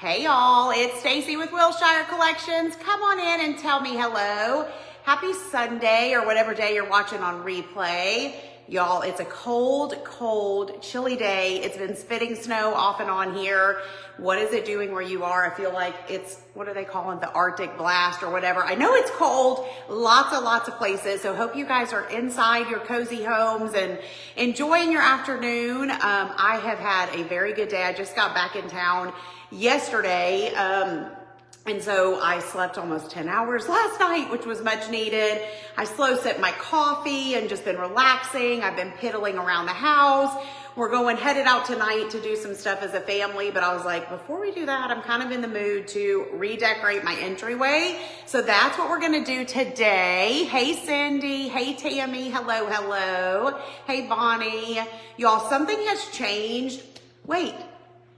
Hey y'all, it's Stacy with Wilshire Collections. Come on in and tell me hello. Happy Sunday or whatever day you're watching on replay. Y'all, it's a cold, chilly day. It's been spitting snow off and on here. What is it doing where you are? I feel like it's, what are they calling, the Arctic blast or whatever. I know it's cold, lots of places. So hope you guys are inside your cozy homes and enjoying your afternoon. I have had a very good day. I just got back in town yesterday. And so I slept almost 10 hours last night, which was much needed. I slow sipped my coffee and just been relaxing. I've been piddling around the house. We're headed out tonight to do some stuff as a family, but I was like, before we do that, I'm kind of in the mood to redecorate my entryway. So that's what we're gonna do today. Hey Cindy, hey Tammy, hello. Hey Bonnie. Y'all, something has changed. Wait,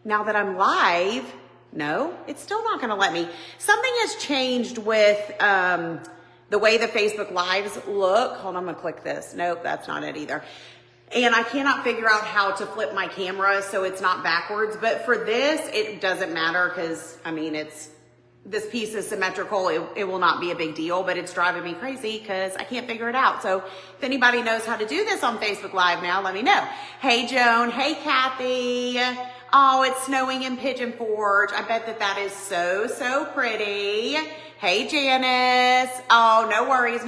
now that I'm live, no, it's still not gonna let me. Something has changed with the way the Facebook Lives look. Hold on, I'm gonna click this. Nope, that's not it either. And I cannot figure out how to flip my camera so it's not backwards. But for this, it doesn't matter because, I mean, this piece is symmetrical. It will not be a big deal, but it's driving me crazy because I can't figure it out. So if anybody knows how to do this on Facebook Live now, let me know. Hey, Joan. Hey, Kathy. Oh, it's snowing in Pigeon Forge. I bet that is so pretty. Hey, Janice. Oh, no worries.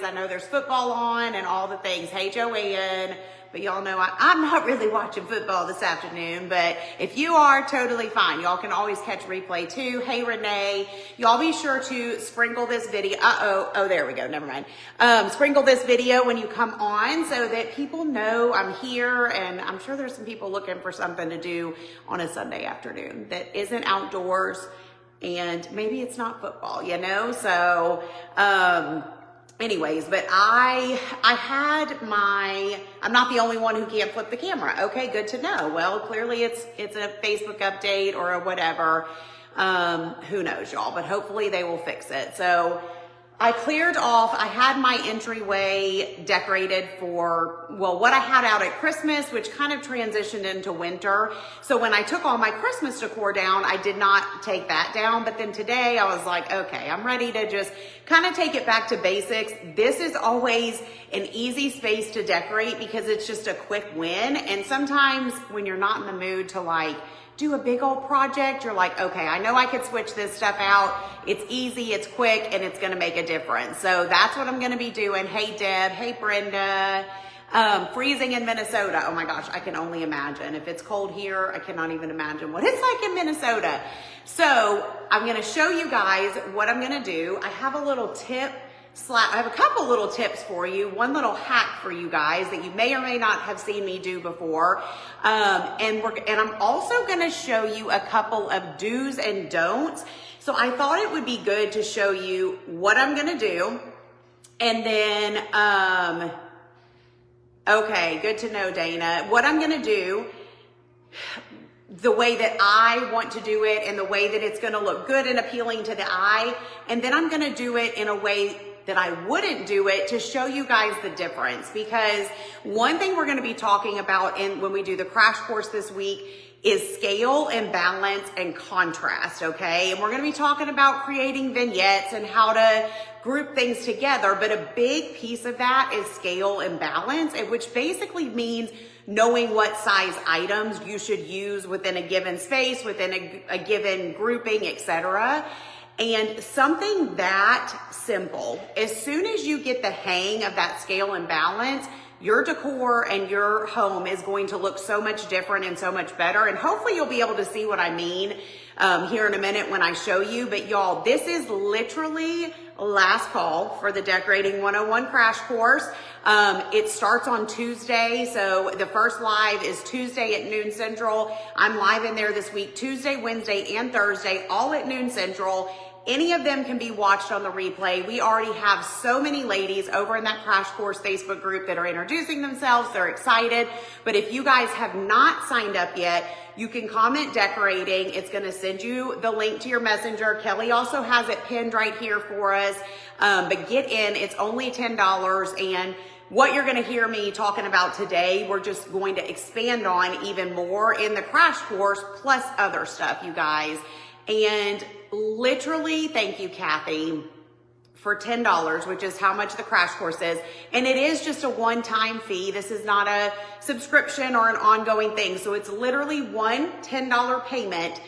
I know there's football on and all the things. Hey, Joanne. But y'all know I'm not really watching football this afternoon, but if you are, totally fine. Y'all can always catch replay too. Hey, Renee. Y'all be sure to sprinkle this video. Oh, there we go. Never mind. Sprinkle this video when you come on so that people know I'm here, and I'm sure there's some people looking for something to do on a Sunday afternoon that isn't outdoors, and maybe it's not football, you know? So, anyways, but I'm not the only one who can't flip the camera. Okay, good to know. Well, clearly it's a Facebook update or a whatever. Who knows, y'all, but hopefully they will fix it. So I cleared off, I had my entryway decorated for, well, what I had out at Christmas, which kind of transitioned into winter. So when I took all my Christmas decor down, I did not take that down. But then today I was like, okay, I'm ready to just kind of take it back to basics. This is always an easy space to decorate because it's just a quick win. And sometimes when you're not in the mood to like do a big old project, you're like, okay, I know I could switch this stuff out. It's easy, it's quick, and it's gonna make a difference. So that's what I'm gonna be doing. Hey Deb, hey Brenda. Freezing in Minnesota. Oh my gosh, I can only imagine. If it's cold here, I cannot even imagine what it's like in Minnesota. So I'm gonna show you guys what I'm gonna do. I have a little tip. I have a couple little tips for you, one little hack for you guys that you may or may not have seen me do before. And I'm also gonna show you a couple of do's and don'ts. So I thought it would be good to show you what I'm gonna do. And then, okay, good to know, Dana. What I'm gonna do, the way that I want to do it and the way that it's gonna look good and appealing to the eye. And then I'm gonna do it in a way that I wouldn't do it to show you guys the difference. Because one thing we're gonna be talking about when we do the crash course this week is scale and balance and contrast, okay? And we're gonna be talking about creating vignettes and how to group things together, but a big piece of that is scale and balance, which basically means knowing what size items you should use within a given space, within a given grouping, etc. And something that simple, as soon as you get the hang of that scale and balance, your decor and your home is going to look so much different and so much better. And hopefully you'll be able to see what I mean here in a minute when I show you. But y'all, this is literally last call for the Decorating 101 crash course. It starts on Tuesday. So the first live is Tuesday at noon Central. I'm live in there this week, Tuesday, Wednesday, and Thursday, all at noon Central. Any of them can be watched on the replay. We already have so many ladies over in that Crash Course Facebook group that are introducing themselves. They're excited. But if you guys have not signed up yet, you can comment decorating. It's going to send you the link to your messenger. Kelly also has it pinned right here for us. But get in. It's only $10. And what you're gonna hear me talking about today, we're just going to expand on even more in the crash course, plus other stuff, you guys. And literally, thank you, Kathy, for $10, which is how much the crash course is. And it is just a one-time fee. This is not a subscription or an ongoing thing. So it's literally one $10 payment.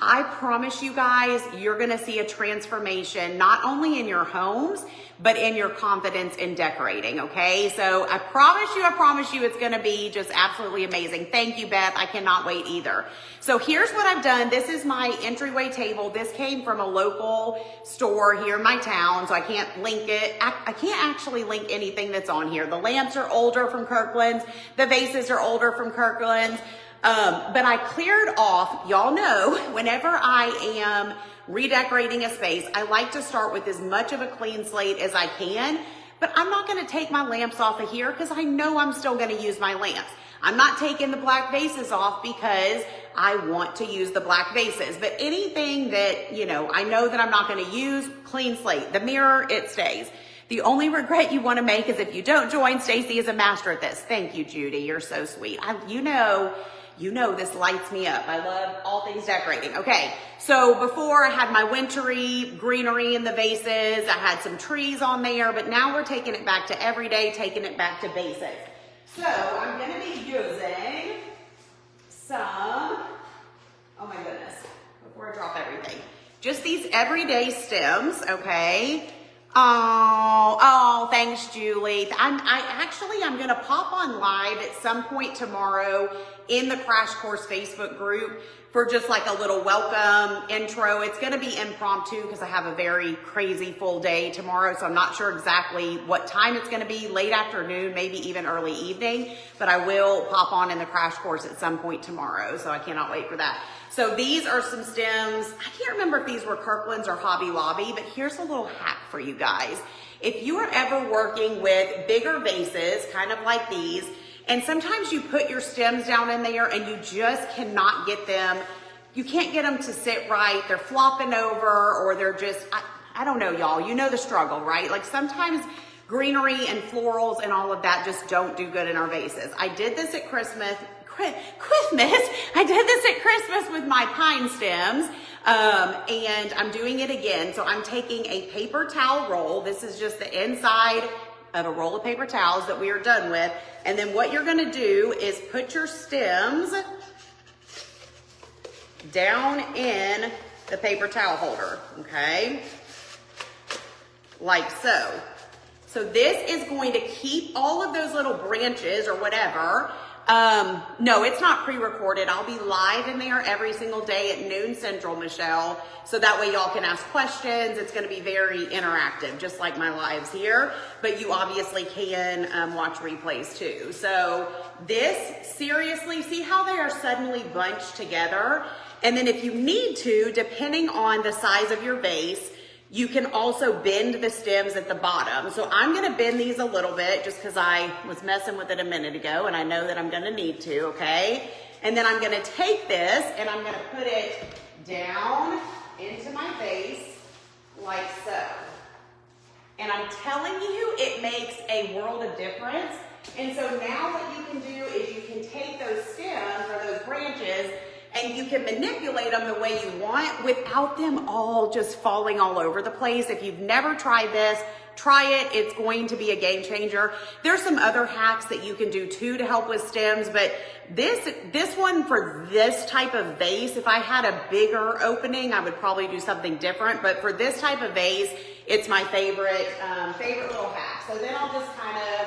I promise you guys, you're gonna see a transformation, not only in your homes, but in your confidence in decorating, okay? So I promise you it's gonna be just absolutely amazing. Thank you, Beth, I cannot wait either. So here's what I've done. This is my entryway table. This came from a local store here in my town, so I can't link it. I can't actually link anything that's on here. The lamps are older from Kirkland's. The vases are older from Kirkland's. But I cleared off, y'all know, whenever I am redecorating a space, I like to start with as much of a clean slate as I can, but I'm not gonna take my lamps off of here because I know I'm still gonna use my lamps. I'm not taking the black vases off because I want to use the black vases, but anything that, you know, I know that I'm not gonna use, clean slate. The mirror, it stays. The only regret you wanna make is if you don't join. Stacy is a master at this. Thank you, Judy, you're so sweet. You know this lights me up. I love all things decorating. Okay, so before I had my wintry greenery in the vases, I had some trees on there, but now we're taking it back to everyday, taking it back to basics. So I'm gonna be using some, oh my goodness, before I drop everything, just these everyday stems, okay? Oh, thanks, Julie. I'm gonna pop on live at some point tomorrow in the Crash Course Facebook group for just like a little welcome intro. It's gonna be impromptu because I have a very crazy full day tomorrow, so I'm not sure exactly what time it's gonna be, late afternoon, maybe even early evening, but I will pop on in the Crash Course at some point tomorrow, so I cannot wait for that. So these are some stems. I can't remember if these were Kirkland's or Hobby Lobby, but here's a little hack for you guys. If you are ever working with bigger vases, kind of like these, and sometimes you put your stems down in there and you just cannot get them, you can't get them to sit right, they're flopping over, or they're just, I don't know, y'all, you know the struggle, right? Like sometimes greenery and florals and all of that just don't do good in our vases. I did this at Christmas with my pine stems, and I'm doing it again. So I'm taking a paper towel roll. This is just the inside of a roll of paper towels that we are done with. And then what you're gonna do is put your stems down in the paper towel holder, okay? Like so. So this is going to keep all of those little branches or whatever. No, it's not pre-recorded. I'll be live in there every single day at noon Central, Michelle. So that way y'all can ask questions. It's going to be very interactive, just like my lives here. But you obviously can watch replays too. So this, seriously, see how they are suddenly bunched together? And then if you need to, depending on the size of your vase, you can also bend the stems at the bottom. So I'm gonna bend these a little bit just because I was messing with it a minute ago and I know that I'm gonna need to, okay? And then I'm gonna take this and I'm gonna put it down into my vase like so. And I'm telling you, it makes a world of difference. And so now what you can do is you can take those stems or those branches and you can manipulate them the way you want without them all just falling all over the place. If you've never tried this, try it. It's going to be a game changer. There's some other hacks that you can do too to help with stems, but this one for this type of vase, if I had a bigger opening, I would probably do something different, but for this type of vase, it's my favorite little hack. So then I'll just kind of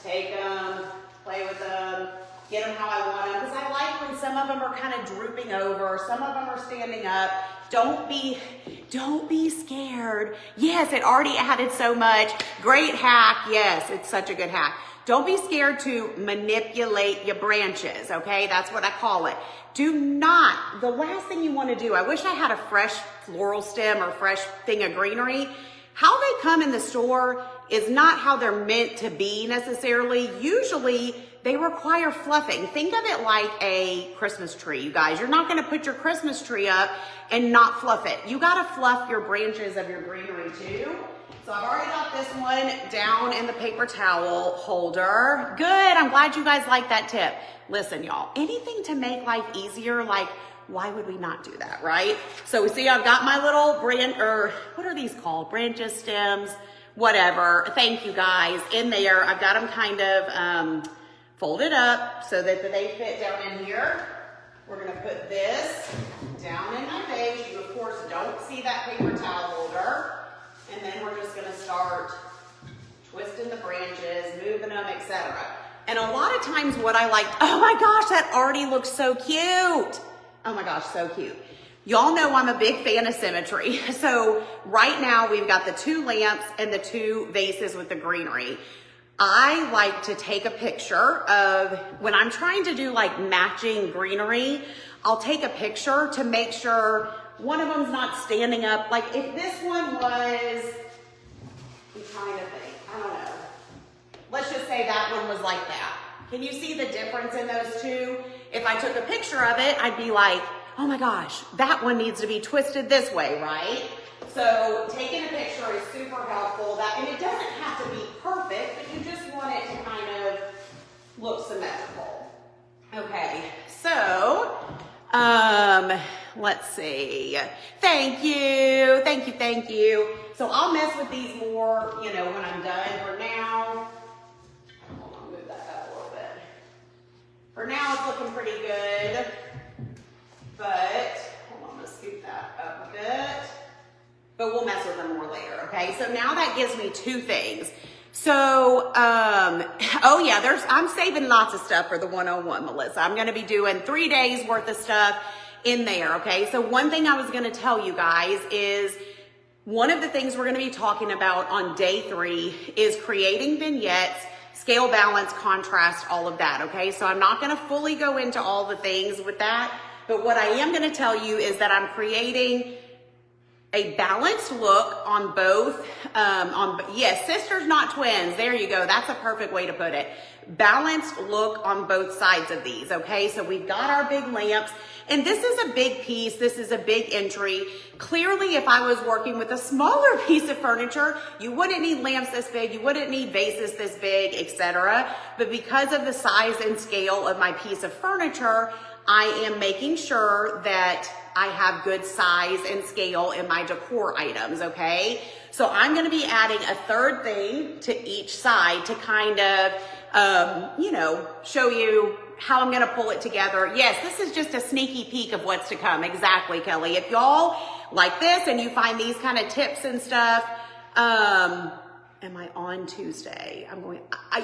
take them, play with them, get them how I want them, because I like when some of them are kind of drooping over, some of them are standing up. Don't be scared. Yes, it already added so much. Great hack. Yes, it's such a good hack. Don't be scared to manipulate your branches, okay? That's what I call it. Do not, the last thing you want to do, I wish I had a fresh floral stem or fresh thing of greenery. How they come in the store is not how they're meant to be necessarily. Usually, they require fluffing. Think of it like a Christmas tree, you guys. You're not gonna put your Christmas tree up and not fluff it. You gotta fluff your branches of your greenery too. So I've already got this one down in the paper towel holder. Good, I'm glad you guys like that tip. Listen, y'all, anything to make life easier, like, why would we not do that, right? So we see I've got my little what are these called? Branches, stems, whatever. Thank you guys. In there, I've got them kind of folded up so that they fit down in here. We're gonna put this down in my vase. You, of course, don't see that paper towel holder. And then we're just gonna start twisting the branches, moving them, etc. And a lot of times what I like, oh my gosh, that already looks so cute. Oh my gosh, so cute. Y'all know I'm a big fan of symmetry. So right now we've got the 2 lamps and the 2 vases with the greenery. I like to take a picture of, when I'm trying to do like matching greenery, I'll take a picture to make sure one of them's not standing up. Like if this one was, I'm trying to think, I don't know. Let's just say that one was like that. Can you see the difference in those two? If I took a picture of it, I'd be like, oh my gosh, that one needs to be twisted this way, right? So taking a picture is super helpful. And it doesn't have to be perfect, but you just want it to kind of look symmetrical. Okay, so let's see. Thank you, thank you, thank you. So I'll mess with these more, you know, when I'm done. For now, hold on, move that up a little bit. For now, it's looking pretty good, but hold on, I'm gonna scoop that up a bit. But we'll mess with them more later, okay? So now that gives me 2 things. So, oh yeah, I'm saving lots of stuff for the 101, Melissa. I'm gonna be doing 3 days worth of stuff in there, okay? So one thing I was gonna tell you guys is, one of the things we're gonna be talking about on day 3 is creating vignettes, scale, balance, contrast, all of that, okay? So I'm not gonna fully go into all the things with that, but what I am gonna tell you is that I'm creating a balanced look on both, yes, sisters, not twins. There you go. That's a perfect way to put it. Balanced look on both sides of these, okay? So we've got our big lamps, and this is a big piece. This is a big entry. Clearly, if I was working with a smaller piece of furniture, you wouldn't need lamps this big, you wouldn't need vases this big, etc. But because of the size and scale of my piece of furniture, I am making sure that I have good size and scale in my decor items, okay? So I'm gonna be adding a 3rd thing to each side to kind of, you know, show you how I'm gonna pull it together. Yes, this is just a sneaky peek of what's to come. Exactly, Kelly. If y'all like this and you find these kind of tips and stuff, am I on Tuesday?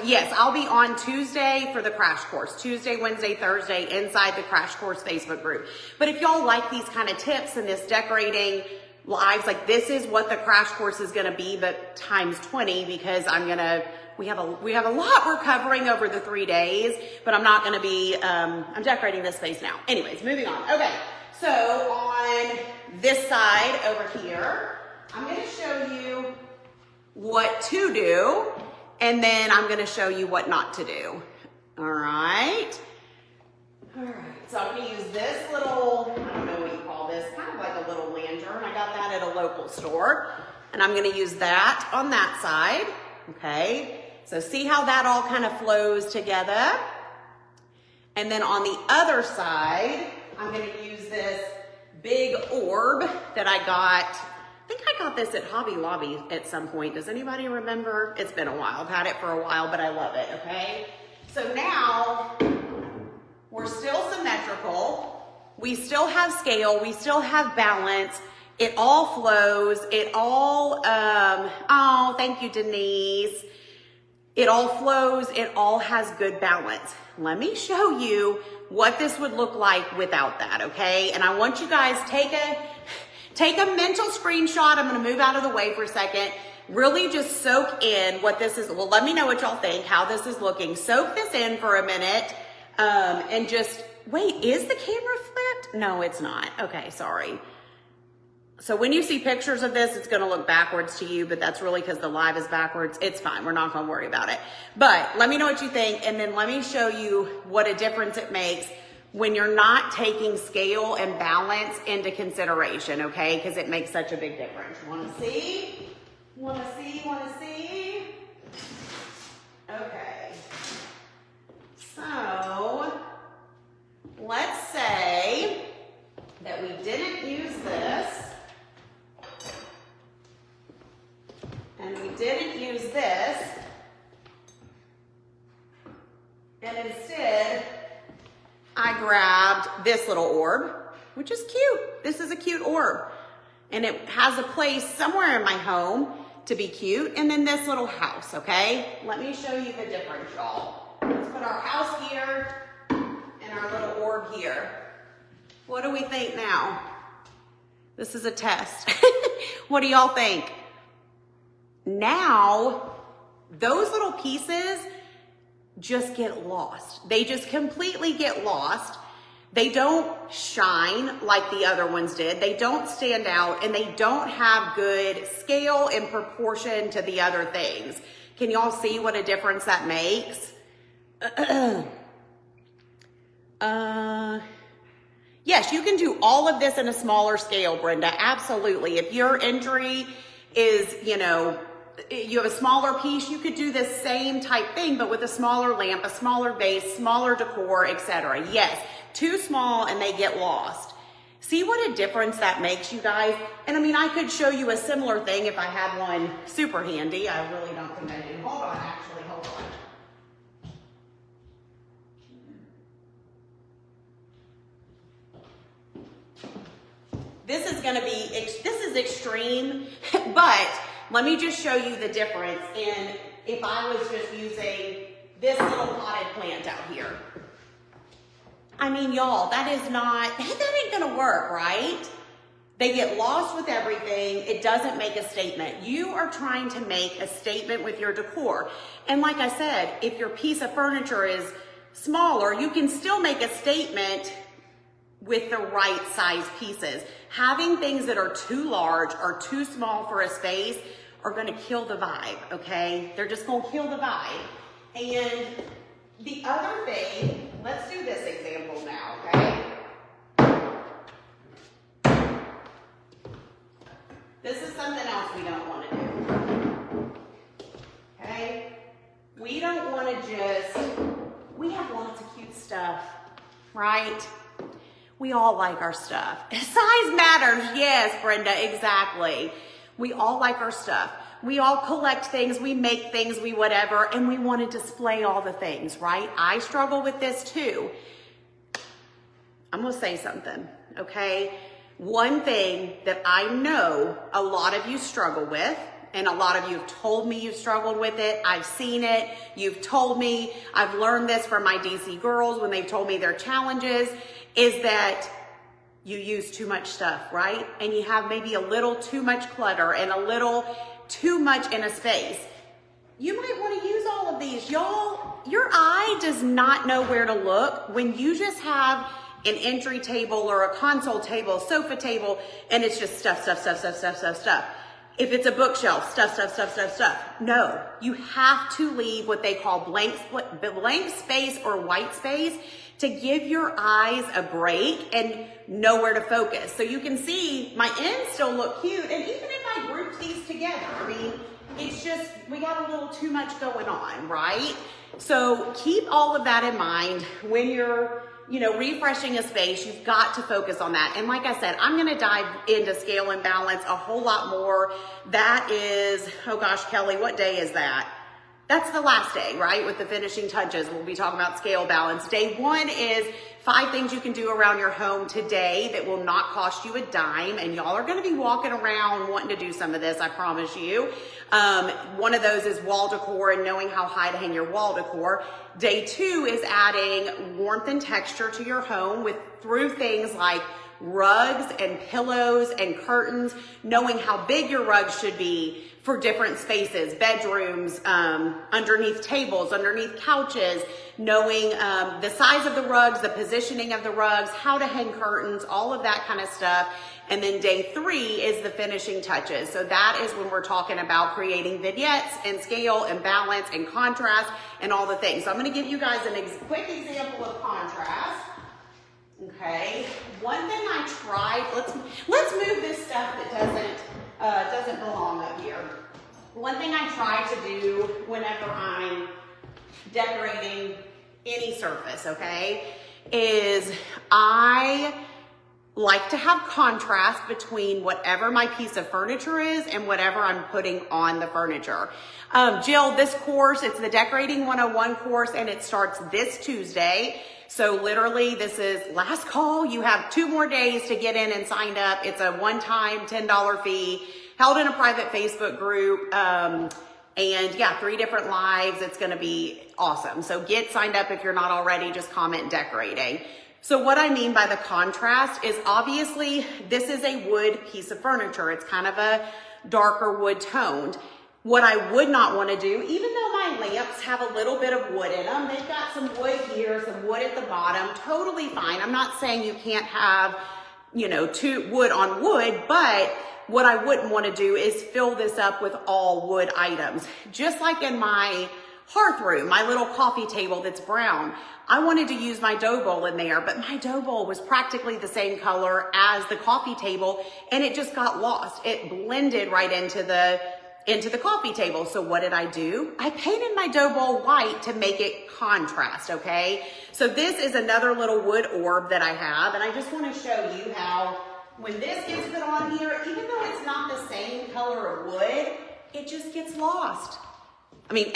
Yes, I'll be on Tuesday for the crash course. Tuesday, Wednesday, Thursday inside the crash course Facebook group. But if y'all like these kind of tips and this decorating lives, like this is what the crash course is gonna be, but times 20, because we have a lot we're covering over the 3 days, but I'm not gonna be, I'm decorating this space now. Anyways, moving on. Okay, so on this side over here, I'm gonna show you what to do, and then I'm gonna show you what not to do. All right, so I'm gonna use this little, I don't know what you call this, kind of like a little lantern. I got that at a local store, and I'm gonna use that on that side, okay? So see how that all kind of flows together? And then on the other side, I'm gonna use this big orb that I got. I think I got this at Hobby Lobby at some point. Does anybody remember? It's been a while. I've had it for a while, but I love it, okay? So now we're still symmetrical. We still have scale. We still have balance. It all flows. It all, oh, thank you, Denise. It all flows. It all has good balance. Let me show you what this would look like without that, okay? And I want you guys take a mental screenshot. I'm gonna move out of the way for a second. Really just soak in what this is. Well, let me know what y'all think, how this is looking. Soak this in for a minute, and just, wait, is the camera flipped? No, it's not. Okay, sorry. So when you see pictures of this, it's gonna look backwards to you, but that's really because the live is backwards. It's fine, we're not gonna worry about it. But let me know what you think, and then let me show you what a difference it makes when you're not taking scale and balance into consideration, okay? Because it makes such a big difference. You wanna see? Wanna see? Okay. So, let's say that we didn't use this, and we didn't use this, and instead, I grabbed this little orb, which is cute. This is a cute orb. And it has a place somewhere in my home to be cute. And then this little house, okay? Let me show you the difference, y'all. Let's put our house here and our little orb here. What do we think now? This is a test. What do y'all think? Now, those little pieces just get lost. They just completely get lost. They don't shine like the other ones did. They don't stand out, and they don't have good scale and proportion to the other things. Can y'all see what a difference that makes? Yes, you can do all of this in a smaller scale, Brenda. Absolutely. If your entry is, you have a smaller piece, you could do the same type thing, but with a smaller lamp, a smaller vase, smaller decor, etc. Yes, too small and they get lost. See what a difference that makes, you guys? And I mean, I could show you a similar thing if I had one super handy. I really don't think I do. Hold on, actually, hold on. This is extreme, but let me just show you the difference in if I was just using this little potted plant out here. I mean, y'all, that ain't gonna work, right? They get lost with everything. It doesn't make a statement. You are trying to make a statement with your decor. And like I said, if your piece of furniture is smaller, you can still make a statement with the right size pieces. Having things that are too large or too small for a space are gonna kill the vibe, okay? They're just gonna kill the vibe. And the other thing, let's do this example now, okay? This is something else we don't wanna do, okay? We don't wanna we have lots of cute stuff, right? We all like our stuff. Size matters, yes, Brenda, exactly. We all like our stuff. We all collect things, we make things, we whatever, and we want to display all the things, right? I struggle with this too. I'm gonna say something, okay? One thing that I know a lot of you struggle with, and a lot of you have told me you've struggled with it, I've seen it, you've told me, I've learned this from my DC girls when they've told me their challenges, is that you use too much stuff, right? And you have maybe a little too much clutter and a little too much in a space. You might want to use all of these. Y'all, your eye does not know where to look when you just have an entry table or a console table, sofa table, and it's just stuff. If it's a bookshelf, stuff. No, you have to leave what they call blank space or white space to give your eyes a break and know where to focus. So you can see my ends still look cute, and even if I group these together, I mean, it's just, we got a little too much going on, right? So keep all of that in mind when you're, refreshing a space. You've got to focus on that. And like I said, I'm gonna dive into scale and balance a whole lot more. That is, oh gosh, Kelly, what day is that? That's the last day, right? With the finishing touches, we'll be talking about scale balance. Day 1 is 5 things you can do around your home today that will not cost you a dime. And y'all are gonna be walking around wanting to do some of this, I promise you. One of those is wall decor and knowing how high to hang your wall decor. Day 2 is adding warmth and texture to your home through things like rugs and pillows and curtains, knowing how big your rugs should be for different spaces, bedrooms, underneath tables, underneath couches, knowing the size of the rugs, the positioning of the rugs, how to hang curtains, all of that kind of stuff. And then day 3 is the finishing touches. So that is when we're talking about creating vignettes and scale and balance and contrast and all the things. So I'm gonna give you guys a quick example of contrast. Okay, one thing I tried, let's move this stuff that doesn't belong up here. one thing I try to do whenever I'm decorating any surface, okay, is I like to have contrast between whatever my piece of furniture is and whatever I'm putting on the furniture. Jill, this course, it's the Decorating 101 course, and it starts this Tuesday. So literally, this is last call. You have 2 more days to get in and sign up. It's a one-time $10 fee held in a private Facebook group. And yeah, 3 different lives. It's going to be awesome. So get signed up if you're not already. Just comment decorating. So what I mean by the contrast is obviously this is a wood piece of furniture. It's kind of a darker wood toned. What I would not want to do, even though my lamps have a little bit of wood in them, they've got some wood here, some wood at the bottom, totally fine. I'm not saying you can't have, you know, wood on wood, but what I wouldn't want to do is fill this up with all wood items. Just like in my hearth room, my little coffee table that's brown. I wanted to use my dough bowl in there, but my dough bowl was practically the same color as the coffee table, and it just got lost. It blended right into the coffee table. So what did I do? I painted my dough bowl white to make it contrast, okay? So this is another little wood orb that I have, and I just want to show you how when this gets put on here, even though it's not the same color of wood, it just gets lost. I mean,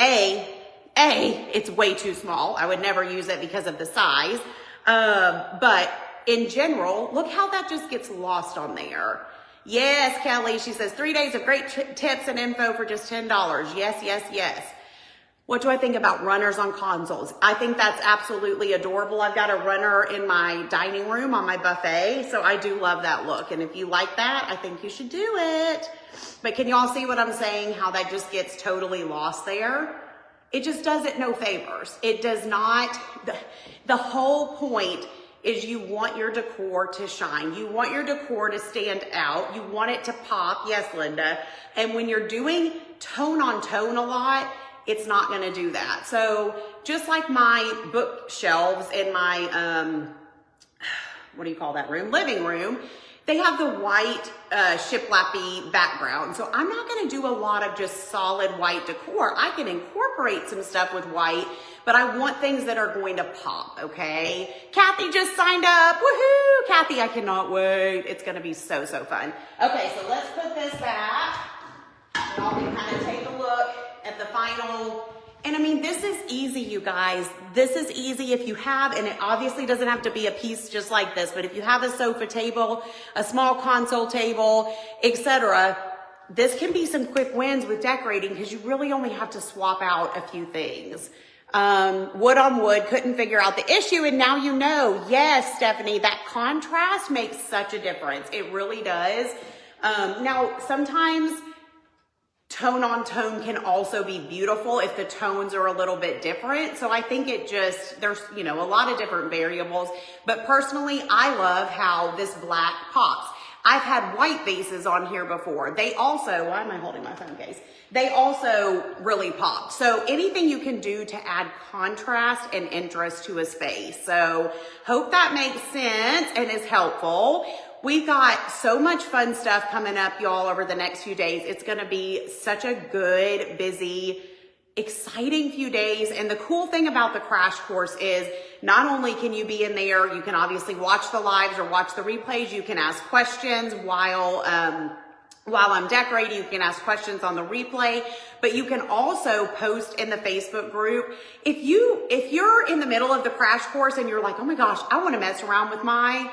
it's way too small. I would never use it because of the size. But in general, look how that just gets lost on there. Yes, Kelly, she says 3 days of great tips and info for just $10. Yes, yes, yes. What do I think about runners on consoles? I think that's absolutely adorable. I've got a runner in my dining room on my buffet, so I do love that look. And if you like that, I think you should do it. But can y'all see what I'm saying? How that just gets totally lost there? It just does it no favors. It does not. The whole point is you want your decor to shine. You want your decor to stand out. You want it to pop. Yes, Linda. And when you're doing tone on tone a lot, it's not going to do that. So just like my bookshelves in my, what do you call that room? Living room. They have the white shiplappy background. So I'm not going to do a lot of just solid white decor. I can incorporate some stuff with white, but I want things that are going to pop, okay? Kathy just signed up. Woohoo! Kathy, I cannot wait. It's going to be so, so fun. Okay, so let's put this back. Y'all can kind of take a look at the final. And I mean, this is easy, you guys. This is easy if you have, and it obviously doesn't have to be a piece just like this, but if you have a sofa table, a small console table, etc., this can be some quick wins with decorating because you really only have to swap out a few things. Wood on wood, couldn't figure out the issue, and now you know. Yes, Stephanie, that contrast makes such a difference. It really does. Now, sometimes tone on tone can also be beautiful if the tones are a little bit different. So I think it just, there's, you know, a lot of different variables, but personally, I love how this black pops. I've had white vases on here before. They also, why am I holding my phone case? They also really pop. So anything you can do to add contrast and interest to a space. So hope that makes sense and is helpful. We've got so much fun stuff coming up, y'all, over the next few days. It's going to be such a good, busy, exciting few days. And the cool thing about the crash course is not only can you be in there, you can obviously watch the lives or watch the replays. You can ask questions while I'm decorating. You can ask questions on the replay, but you can also post in the Facebook group. If you're in the middle of the crash course and you're like, oh my gosh, I want to mess around with my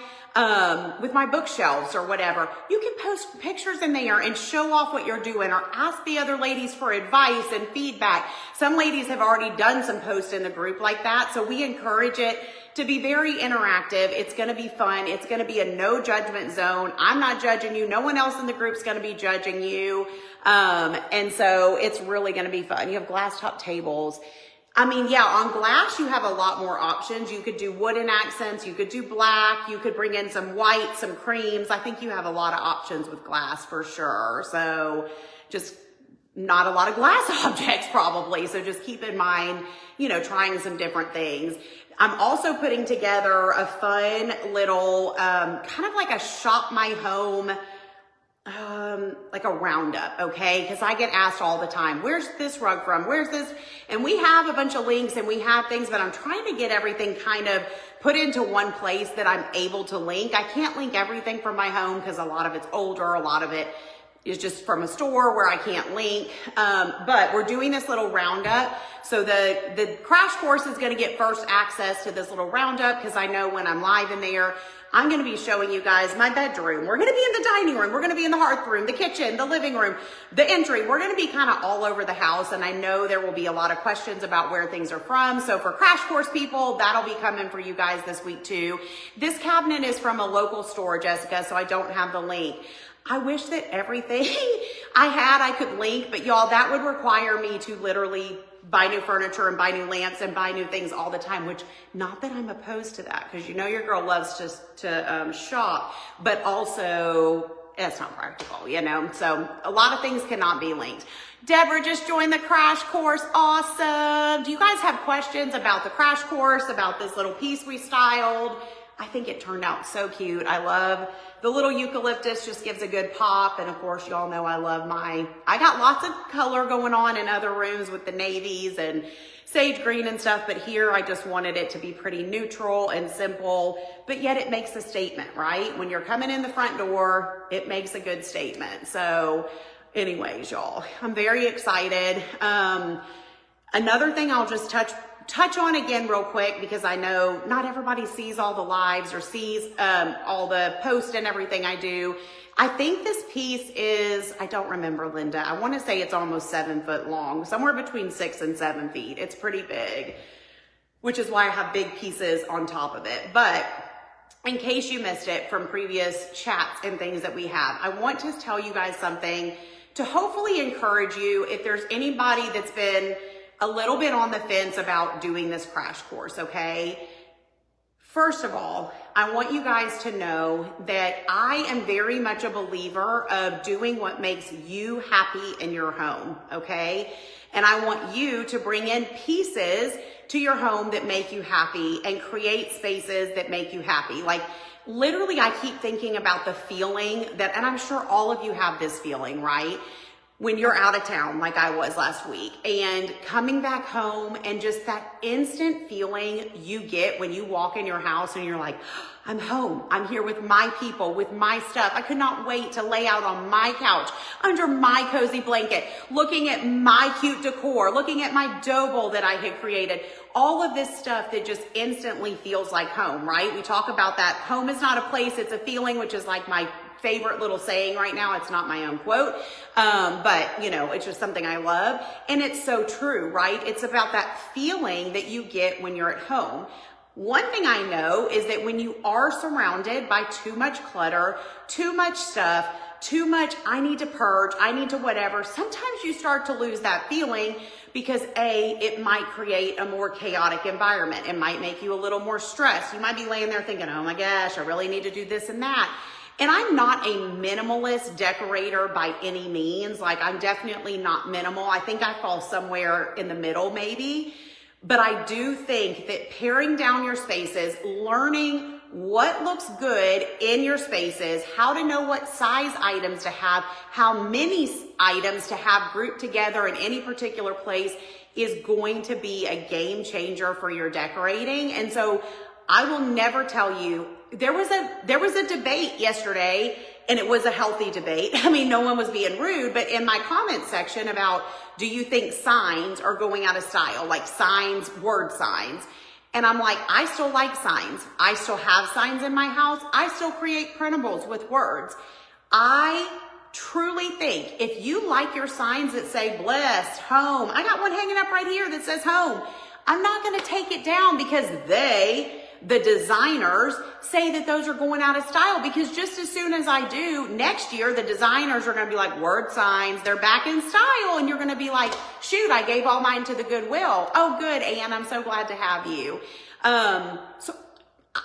bookshelves or whatever, you can post pictures in there and show off what you're doing or ask the other ladies for advice and feedback. Some ladies have already done some posts in the group like that. So we encourage it to be very interactive. It's going to be fun. It's going to be a no judgment zone. I'm not judging you. No one else in the group's going to be judging you. And so it's really going to be fun. You have glass top tables. I mean, yeah, on glass, you have a lot more options. You could do wooden accents. You could do black. You could bring in some white, some creams. I think you have a lot of options with glass for sure. So just not a lot of glass objects probably. So just keep in mind, you know, trying some different things. I'm also putting together a fun little, kind of like a shop my home like a roundup, okay? Because I get asked all the time, where's this rug from? Where's this? And we have a bunch of links and we have things, but I'm trying to get everything kind of put into one place that I'm able to link. I can't link everything from my home because a lot of it's older, a lot of it is just from a store where I can't link. But we're doing this little roundup. So the crash course is gonna get first access to this little roundup because I know when I'm live in there, I'm gonna be showing you guys my bedroom. We're gonna be in the dining room. We're gonna be in the hearth room, the kitchen, the living room, the entry. We're gonna be kind of all over the house. And I know there will be a lot of questions about where things are from. So for crash course people, that'll be coming for you guys this week too. This cabinet is from a local store, Jessica, so I don't have the link. I wish that everything I could link, but y'all, that would require me to literally buy new furniture and buy new lamps and buy new things all the time, which not that I'm opposed to that, because you know your girl loves to shop, but also it's not practical, you know? So a lot of things cannot be linked. Deborah just joined the crash course. Awesome. Do you guys have questions about the crash course, about this little piece we styled? I think it turned out so cute. I love the little eucalyptus, just gives a good pop. And of course, y'all know I love I got lots of color going on in other rooms with the navies and sage green and stuff. But here I just wanted it to be pretty neutral and simple, but yet it makes a statement, right? When you're coming in the front door, it makes a good statement. So anyways, y'all, I'm very excited. Another thing I'll just touch on again real quick, because I know not everybody sees all the lives or sees all the posts and everything I do. I think this piece is, I don't remember, Linda. I want to say it's almost 7 foot long, somewhere between 6 and 7 feet. It's pretty big, which is why I have big pieces on top of it. But in case you missed it from previous chats and things that we have, I want to tell you guys something to hopefully encourage you if there's anybody that's been a little bit on the fence about doing this crash course, okay? First of all, I want you guys to know that I am very much a believer of doing what makes you happy in your home, okay? And I want you to bring in pieces to your home that make you happy and create spaces that make you happy. Like literally, I keep thinking about the feeling that, and I'm sure all of you have this feeling, right? When you're out of town, like I was last week, and coming back home and just that instant feeling you get when you walk in your house and you're like, I'm home. I'm here with my people, with my stuff. I could not wait to lay out on my couch under my cozy blanket, looking at my cute decor, looking at my dough bowl that I had created. All of this stuff that just instantly feels like home, right? We talk about that. Home is not a place, it's a feeling, which is like my favorite little saying right now. It's not my own quote, but you know, it's just something I love. And it's so true, right? It's about that feeling that you get when you're at home. One thing I know is that when you are surrounded by too much clutter, too much stuff, too much, I need to purge, I need to whatever, sometimes you start to lose that feeling because it might create a more chaotic environment. It might make you a little more stressed. You might be laying there thinking, oh my gosh, I really need to do this and that. And I'm not a minimalist decorator by any means. Like I'm definitely not minimal. I think I fall somewhere in the middle maybe. But I do think that paring down your spaces, learning what looks good in your spaces, how to know what size items to have, how many items to have grouped together in any particular place is going to be a game changer for your decorating. And so I will never tell you, there was a debate yesterday, and it was a healthy debate. I mean, no one was being rude, but in my comment section about, do you think signs are going out of style? Like signs, word signs. And I'm like, I still like signs. I still have signs in my house. I still create printables with words. I truly think if you like your signs that say blessed, home, I got one hanging up right here that says home. I'm not going to take it down because the designers say that those are going out of style, because just as soon as I do next year, the designers are going to be like, word signs, they're back in style. And you're going to be like, shoot, I gave all mine to the Goodwill. Oh, good, Anne, I'm so glad to have you. So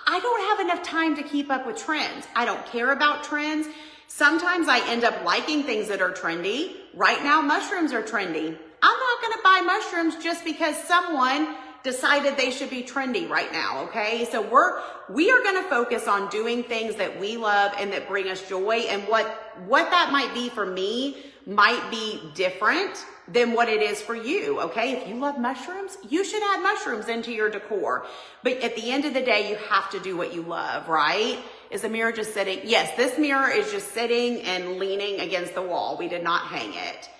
I don't have enough time to keep up with trends. I don't care about trends. Sometimes I end up liking things that are trendy. Right now, mushrooms are trendy. I'm not going to buy mushrooms just because someone decided they should be trendy right now, okay? So we are gonna focus on doing things that we love and that bring us joy, and what that might be for me might be different than what it is for you, okay? If you love mushrooms, you should add mushrooms into your decor. But at the end of the day, you have to do what you love, right? Is the mirror just sitting? Yes, this mirror is just sitting and leaning against the wall. We did not hang it.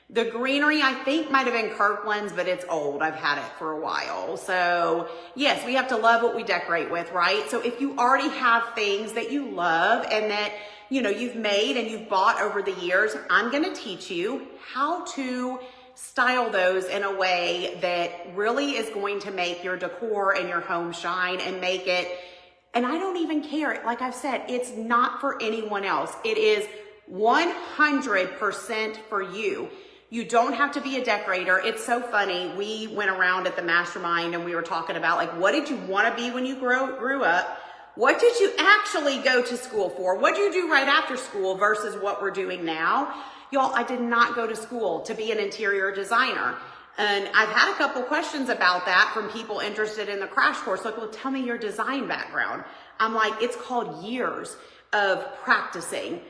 The greenery, I think, might have been Kirkland's, but it's old. I've had it for a while. So yes, we have to love what we decorate with, right? So if you already have things that you love and that, you know, you've made and you've bought over the years, I'm going to teach you how to style those in a way that really is going to make your decor and your home shine and make it. And I don't even care. Like I've said, it's not for anyone else. It is 100% for you. You don't have to be a decorator. It's so funny. We went around at the mastermind and we were talking about, like, what did you want to be when you grew up? What did you actually go to school for? What did you do right after school versus what we're doing now? Y'all, I did not go to school to be an interior designer. And I've had a couple questions about that from people interested in the crash course. Like, well, tell me your design background. I'm like, it's called years of practicing,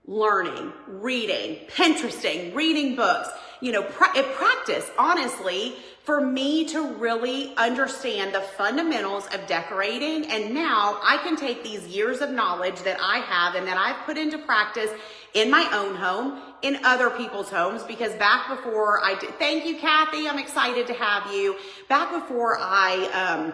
learning, reading, Pinteresting, reading books, you know, practice, honestly, for me to really understand the fundamentals of decorating. And now I can take these years of knowledge that I have and that I've put into practice in my own home, in other people's homes, because back before I did, thank you, Kathy, I'm excited to have you. Back before I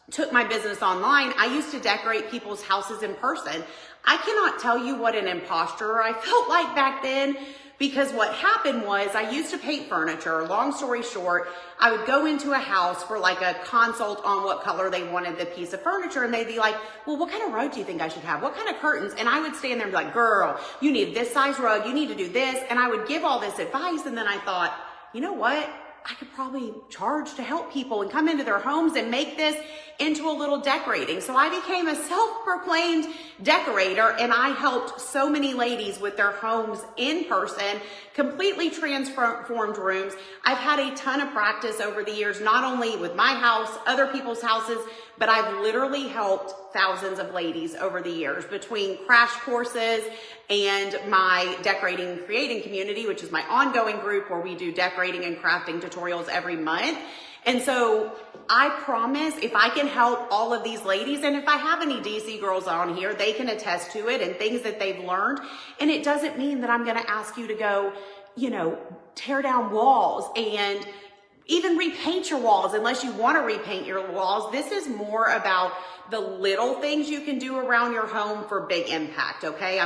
took my business online, I used to decorate people's houses in person. I cannot tell you what an imposter I felt like back then, because what happened was I used to paint furniture. Long story short, I would go into a house for like a consult on what color they wanted the piece of furniture, and they'd be like, well, what kind of rug do you think I should have? What kind of curtains? And I would stand there and be like, girl, you need this size rug, you need to do this. And I would give all this advice, and then I thought, you know what? I could probably charge to help people and come into their homes and make this into a little decorating. So I became a self-proclaimed decorator, and I helped so many ladies with their homes in person, completely transformed rooms. I've had a ton of practice over the years, not only with my house, other people's houses, but I've literally helped thousands of ladies over the years between crash courses and my decorating and creating community, which is my ongoing group where we do decorating and crafting tutorials every month. And so I promise, if I can help all of these ladies, and if I have any DC girls on here, they can attest to it and things that they've learned. And it doesn't mean that I'm going to ask you to go, you know, tear down walls and even repaint your walls unless you want to repaint your walls. This is more about the little things you can do around your home for big impact, okay?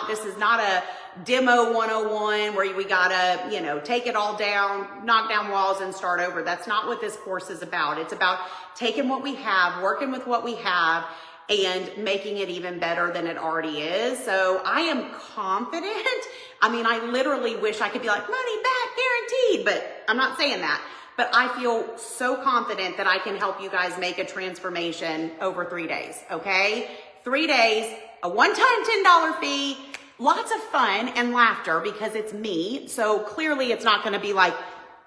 This is not a demo 101 where we gotta, you know, take it all down, knock down walls and start over. That's not what this course is about. It's about taking what we have, working with what we have, and making it even better than it already is. So I am confident. I mean, I literally wish I could be like, money back guaranteed, but I'm not saying that. But I feel so confident that I can help you guys make a transformation over 3 days, okay? 3 days, a one-time $10 fee, lots of fun and laughter because it's me. So clearly it's not gonna be like,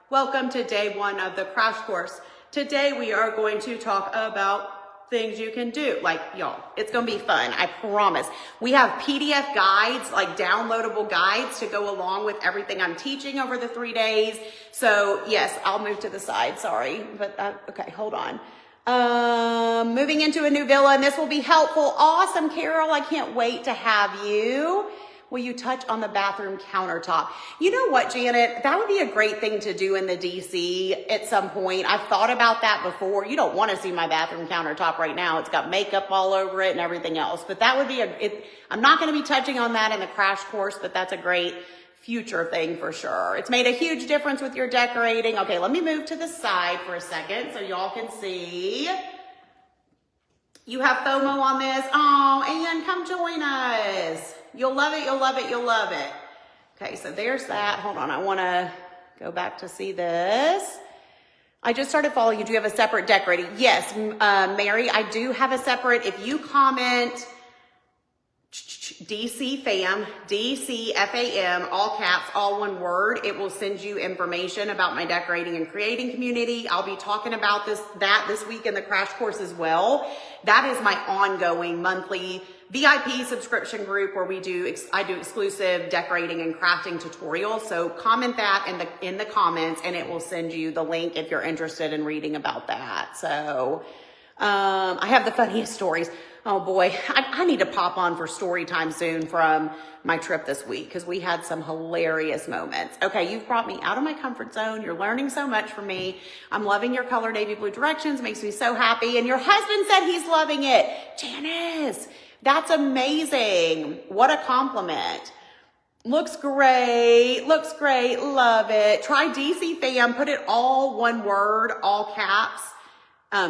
welcome to day one of the crash course. Today we are going to talk about things you can do. Like, y'all, it's gonna be fun, I promise. We have PDF guides, like downloadable guides to go along with everything I'm teaching over the 3 days. So yes, I'll move to the side, sorry, but okay, hold on. Moving into a new villa, and this will be helpful. Awesome, Carol, I can't wait to have you. Will you touch on the bathroom countertop? You know what, Janet? That would be a great thing to do in the DC at some point. I've thought about that before. You don't want to see my bathroom countertop right now. It's got makeup all over it and everything else. But that would be I'm not going to be touching on that in the crash course, but that's a great future thing for sure. It's made a huge difference with your decorating. Okay, let me move to the side for a second so y'all can see. You have FOMO on this. Oh, Ann, come join us. You'll love it, you'll love it, you'll love it. Okay, so there's that. Hold on, I wanna go back to see this. I just started following you. Do you have a separate decorating? Yes, Mary, I do have a separate. If you comment, DC Fam, DCFAM, all caps, all one word. It will send you information about my decorating and creating community. I'll be talking about that this week in the crash course as well. That is my ongoing monthly VIP subscription group where I do exclusive decorating and crafting tutorials. So comment that in the comments and it will send you the link if you're interested in reading about that. So I have the funniest stories. Oh boy, I need to pop on for story time soon from my trip this week because we had some hilarious moments. Okay, you've brought me out of my comfort zone. You're learning so much from me. I'm loving your color navy blue directions. Makes me so happy. And your husband said he's loving it. Janice, that's amazing. What a compliment. Looks great. Looks great. Love it. Try DC Fam. Put it all one word, all caps.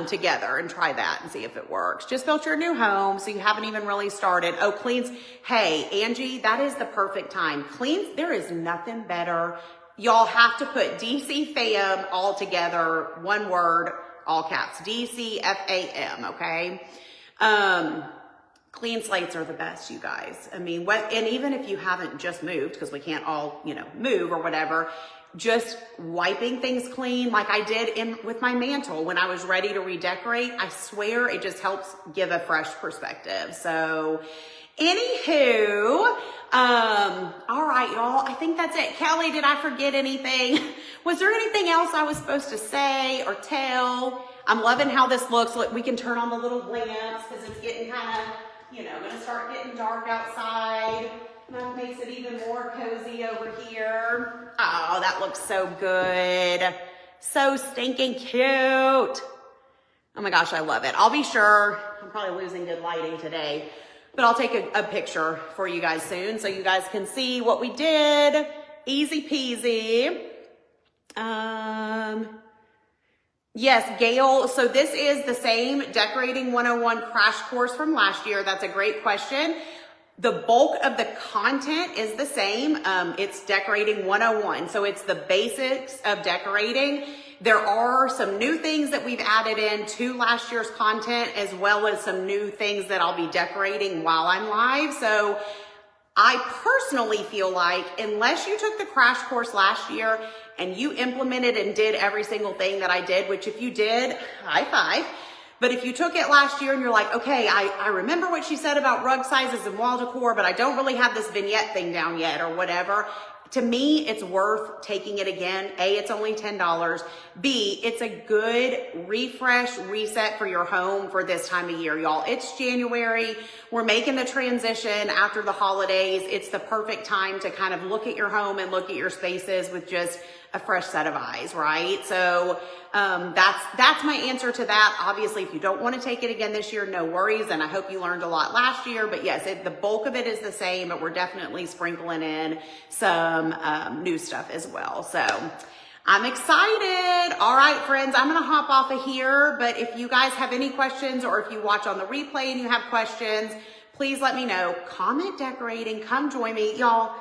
Together and try that and see if it works. Just built your new home, so you haven't even really started. Oh, cleans. Hey, Angie, that is the perfect time. Cleans, there is nothing better. Y'all have to put DC Fam all together, one word, all caps. DCFAM, okay? Clean slates are the best, you guys. I mean, and even if you haven't just moved, because we can't all, move or whatever, just wiping things clean like I did with my mantle when I was ready to redecorate. I swear it just helps give a fresh perspective. So anywho, all right, y'all, I think that's it. Kelly, did I forget anything? Was there anything else I was supposed to say or tell? I'm loving how this looks. Look, we can turn on the little lamps because it's getting kind of, gonna start getting dark outside. That makes it even more cozy over here. Oh, that looks so good. So stinking cute. Oh my gosh, I love it. I'll be sure, I'm probably losing good lighting today, but I'll take a picture for you guys soon so you guys can see what we did. Easy peasy. Yes, Gail, so this is the same Decorating 101 crash course from last year. That's a great question. The bulk of the content is the same. It's Decorating 101. So it's the basics of decorating. There are some new things that we've added in to last year's content, as well as some new things that I'll be decorating while I'm live. So I personally feel like unless you took the crash course last year and you implemented and did every single thing that I did, which if you did, high five. But if you took it last year and you're like, okay, I remember what she said about rug sizes and wall decor, but I don't really have this vignette thing down yet or whatever. To me, it's worth taking it again. A, it's only $10. B, it's a good refresh, reset for your home for this time of year, y'all. It's January. We're making the transition after the holidays. It's the perfect time to kind of look at your home and look at your spaces with just a fresh set of eyes, right? So that's my answer to that. Obviously, if you don't want to take it again this year, no worries. And I hope you learned a lot last year. But yes, the bulk of it is the same, but we're definitely sprinkling in some new stuff as well. So I'm excited. All right, friends, I'm going to hop off of here. But if you guys have any questions or if you watch on the replay and you have questions, please let me know. Comment decorating. Come join me. Y'all,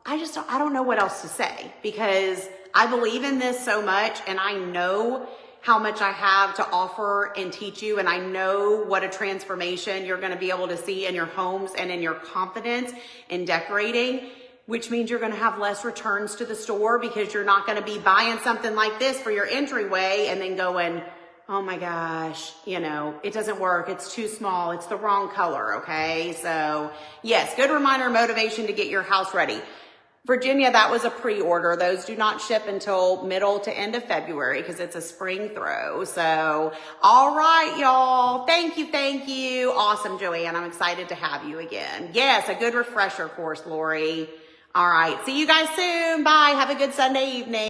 I don't know what else to say because I believe in this so much and I know how much I have to offer and teach you. And I know what a transformation you're going to be able to see in your homes and in your confidence in decorating, which means you're going to have less returns to the store because you're not going to be buying something like this for your entryway and then going, oh my gosh, it doesn't work. It's too small. It's the wrong color. Okay. So yes, good reminder, motivation to get your house ready. Virginia, that was a pre-order. Those do not ship until middle to end of February because it's a spring throw. So, all right, y'all. Thank you. Awesome, Joanne. I'm excited to have you again. Yes, a good refresher course, Lori. All right. See you guys soon. Bye. Have a good Sunday evening.